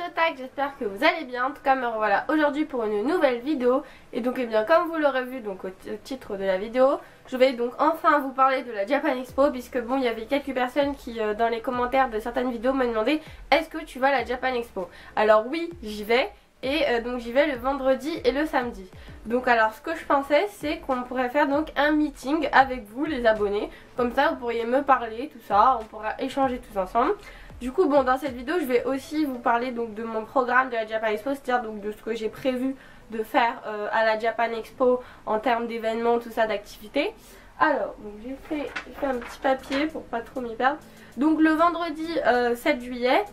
Otak, j'espère que vous allez bien. En tout cas me revoilà aujourd'hui pour une nouvelle vidéo. Et donc bien comme vous l'aurez vu donc au titre de la vidéo, je vais donc enfin vous parler de la Japan Expo. Puisque bon, il y avait quelques personnes qui dans les commentaires de certaines vidéos me demandaient: est-ce que tu vas à la Japan Expo? Alors oui, j'y vais. Et donc j'y vais le vendredi et le samedi. Donc alors ce que je pensais, c'est qu'on pourrait faire donc un meeting avec vous les abonnés. Comme ça vous pourriez me parler, tout ça, on pourra échanger tous ensemble. Du coup bon, dans cette vidéo je vais aussi vous parler donc de mon programme de la Japan Expo, c'est-à-dire donc de ce que j'ai prévu de faire à la Japan Expo en termes d'événements, tout ça, d'activités. Alors donc j'ai fait un petit papier pour pas trop m'y perdre. Donc le vendredi 7 juillet,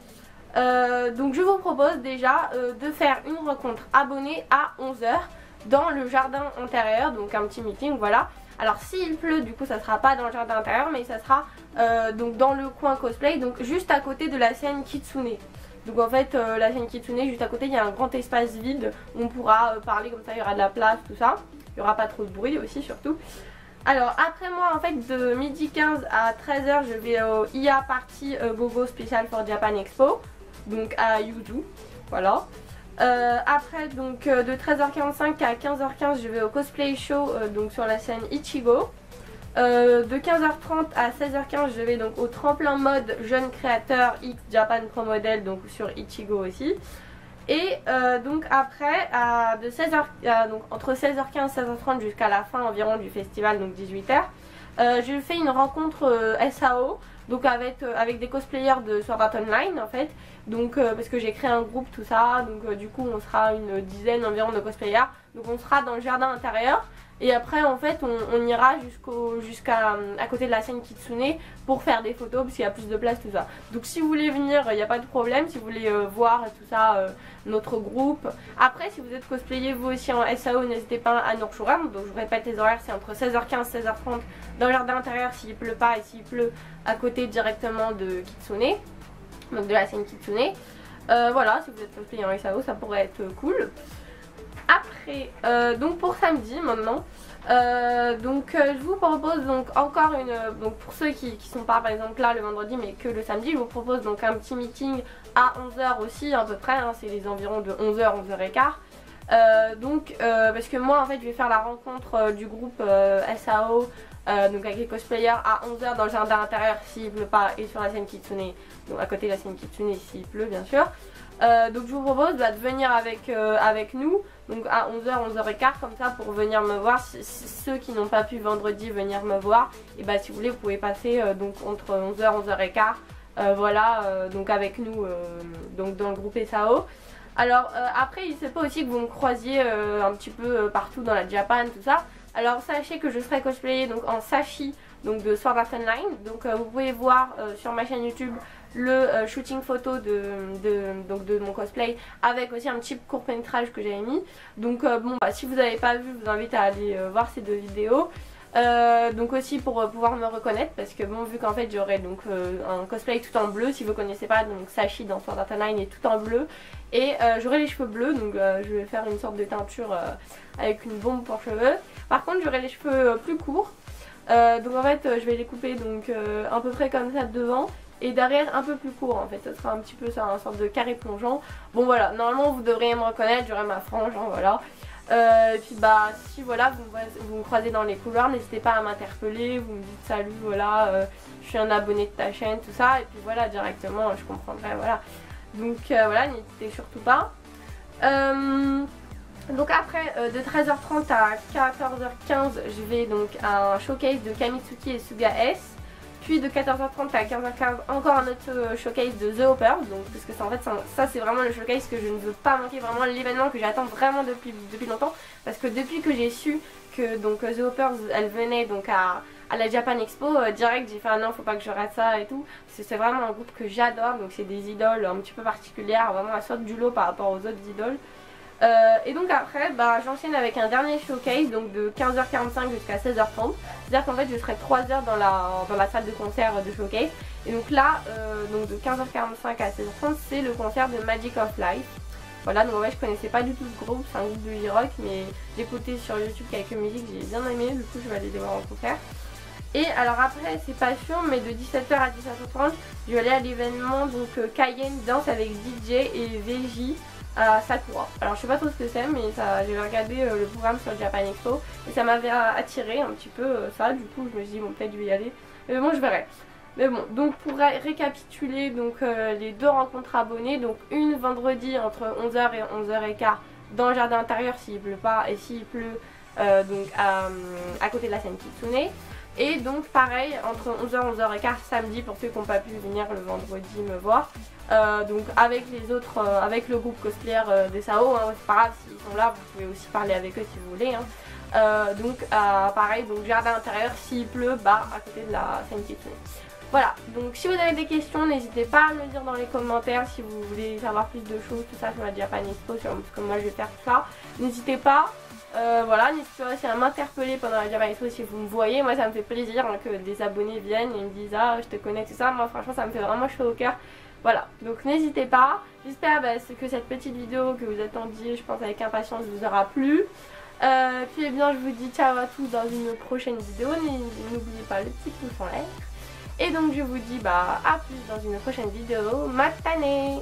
donc je vous propose déjà de faire une rencontre abonnée à 11 h dans le jardin intérieur, donc un petit meeting, voilà. Alors s'il pleut, du coup ça sera pas dans le jardin intérieur, mais ça sera donc dans le coin cosplay, donc juste à côté de la scène Kitsune. Donc en fait la scène Kitsune, juste à côté il y a un grand espace vide où on pourra parler, comme ça il y aura de la place, tout ça. Il n'y aura pas trop de bruit aussi surtout. Alors après moi en fait de midi 15 à 13 h je vais au IA Party Gogo Special for Japan Expo, donc à Yuzu, voilà. Après donc de 13h45 à 15h15 je vais au Cosplay Show donc sur la scène Ichigo. De 15h30 à 16h15 je vais donc au tremplin mode jeune créateur X Japan Pro Model, donc sur Ichigo aussi. Et donc après de 16h, donc entre 16h15 et 16h30 jusqu'à la fin environ du festival, donc 18 h, je fais une rencontre SAO, donc avec des cosplayers de Sword Art Online en fait. Donc parce que j'ai créé un groupe, tout ça, donc du coup on sera une dizaine environ de cosplayers. Donc on sera dans le jardin intérieur. Et après en fait on ira jusqu'à à côté de la scène Kitsune pour faire des photos parce qu'il y a plus de place, tout ça. Donc si vous voulez venir, il n'y a pas de problème. Si vous voulez voir tout ça, notre groupe. Après si vous êtes cosplayer vous aussi en SAO, n'hésitez pas à nous rejoindre. Donc je vous répète les horaires, c'est entre 16h15 et 16h30 dans le jardin intérieur s'il pleut pas, et s'il pleut à côté directement de Kitsune, donc de la scène Kitsune. Voilà, si vous êtes cosplayer en SAO ça pourrait être cool. Après, donc pour samedi maintenant, je vous propose donc encore une, donc pour ceux qui sont pas par exemple là le vendredi mais que le samedi, je vous propose donc un petit meeting à 11 h aussi à peu près, hein, c'est les environs de 11 h, 11 h 15. Parce que moi en fait je vais faire la rencontre du groupe SAO, donc avec les cosplayers à 11 h dans le jardin intérieur s'il pleut pas, et sur la scène Kitsune, donc à côté de la scène Kitsune s'il pleut bien sûr. Donc je vous propose de venir avec nous donc à 11 h, 11 h 15 comme ça pour venir me voir. Ceux qui n'ont pas pu vendredi venir me voir, et bah si vous voulez vous pouvez passer donc entre 11 h, 11 h 15 voilà, donc avec nous donc dans le groupe SAO. Alors après il se peut aussi que vous me croisiez un petit peu partout dans la Japan, tout ça. Alors sachez que je serai cosplayée donc en Sashi, donc de Sword Art Online. Donc vous pouvez voir sur ma chaîne YouTube le shooting photo de mon cosplay, avec aussi un petit court métrage que j'avais mis. Donc bon bah si vous n'avez pas vu, je vous invite à aller voir ces deux vidéos. Donc aussi pour pouvoir me reconnaître, parce que bon vu qu'en fait j'aurai donc un cosplay tout en bleu, si vous connaissez pas, donc Sashi dans Sword Art Online est tout en bleu. Et j'aurai les cheveux bleus, donc je vais faire une sorte de teinture avec une bombe pour cheveux. Par contre j'aurai les cheveux plus courts, donc en fait je vais les couper donc à peu près comme ça devant, et derrière un peu plus court en fait, ça sera un petit peu ça, une sorte de carré plongeant. Bon voilà, normalement vous devriez me reconnaître, j'aurai ma frange, hein, voilà. Et puis bah si voilà vous me croisez dans les couloirs, n'hésitez pas à m'interpeller, vous me dites salut, voilà, je suis un abonné de ta chaîne, tout ça, et puis voilà directement je comprendrai, voilà. Donc voilà, n'hésitez surtout pas. Donc après de 13h30 à 14h15 je vais donc à un showcase de Kamitsuki et Suga S. Puis de 14h30 à 15h15 encore un autre showcase de The Hoppers, donc parce que ça, en fait ça c'est vraiment le showcase que je ne veux pas manquer, vraiment l'événement que j'attends vraiment depuis longtemps, parce que depuis que j'ai su que donc The Hoppers elle venait donc à la Japan Expo, direct j'ai fait ah non faut pas que je rate ça et tout. C'est vraiment un groupe que j'adore, donc c'est des idoles un petit peu particulières, vraiment à sorte du lot par rapport aux autres idoles. Et donc après bah, j'enchaîne avec un dernier showcase donc de 15h45 jusqu'à 16h30. C'est-à-dire qu'en fait je serai 3 h dans la salle de concert de showcase. Et donc là donc de 15h45 à 16h30 c'est le concert de Magic of Life. Voilà, donc en fait je connaissais pas du tout ce groupe, c'est un groupe de J-Rock, mais j'ai écouté sur YouTube quelques musiques, j'ai bien aimé, du coup je vais aller les voir en concert. Et alors après c'est pas sûr, mais de 17h à 17h30 je vais aller à l'événement donc Cayenne Danse avec DJ et VJ à Sakura. Alors je sais pas trop ce que c'est, mais j'avais regardé le programme sur le Japan Expo et ça m'avait attiré un petit peu ça, du coup je me suis dit bon peut-être je vais y aller, mais bon je verrai. Mais bon, donc pour récapituler donc les deux rencontres abonnées, donc une vendredi entre 11h et 11h15 dans le jardin intérieur s'il pleut pas, et s'il pleut donc à côté de la scène Kitsune. Et donc pareil entre 11h et 11h15 samedi pour ceux qui n'ont pas pu venir le vendredi me voir. Donc avec les autres, avec le groupe cosplayer des SAO, hein, c'est pas grave s'ils sont là, vous pouvez aussi parler avec eux si vous voulez. Hein. Donc pareil, donc jardin intérieur, s'il pleut, bah à côté de la scène Kitsune. Voilà, donc si vous avez des questions, n'hésitez pas à me le dire dans les commentaires si vous voulez savoir plus de choses, tout ça sur la Japan Expo, parce que moi je vais faire tout ça. N'hésitez pas. Voilà, n'hésitez pas aussi à m'interpeller pendant la Japan Expo si vous me voyez. Moi ça me fait plaisir hein, que des abonnés viennent et me disent ah je te connais tout ça. Moi franchement ça me fait vraiment chaud au cœur. Voilà, donc n'hésitez pas. J'espère que cette petite vidéo que vous attendiez, je pense avec impatience, vous aura plu. Puis eh bien je vous dis ciao à tous dans une prochaine vidéo. N'oubliez pas le petit pouce en l'air. Et donc je vous dis à plus dans une prochaine vidéo. Matane!